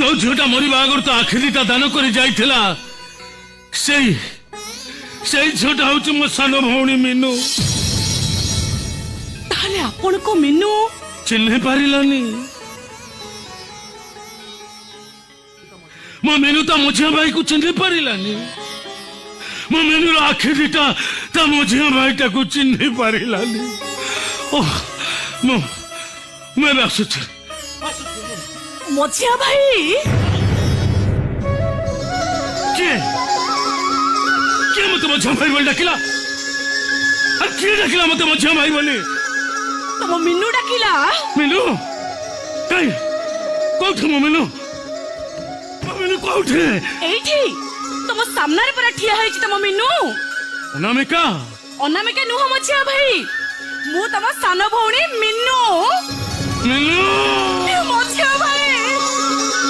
जो झीटा मरवा आगर तो आखि दिटा दान कर जाइथिला से झीटा हूँ मो सान भौणी मीनू। ताले आपण को मीनू चिन्ह पारिलानी मो मीनू ता मझिया भाई को चिन्ह पारिलानी। मो मीनू आखि दिटा ता मझिया भाई टा को चिन्ह पारिलानी। ओह मैं आसुची मझिया भाई किए मत मझिया भाई बोल डाकिला किए डाकिला मत मझिया भाई बोली तम मीनू डाकिला। मीनू कई कोठे मो मीनू कोठे एठी तम सामने पर ठिया है तम मीनू। अनामिका अनामिका नुह मझिया भाई मु तम सान भौणी मीनू। मीनू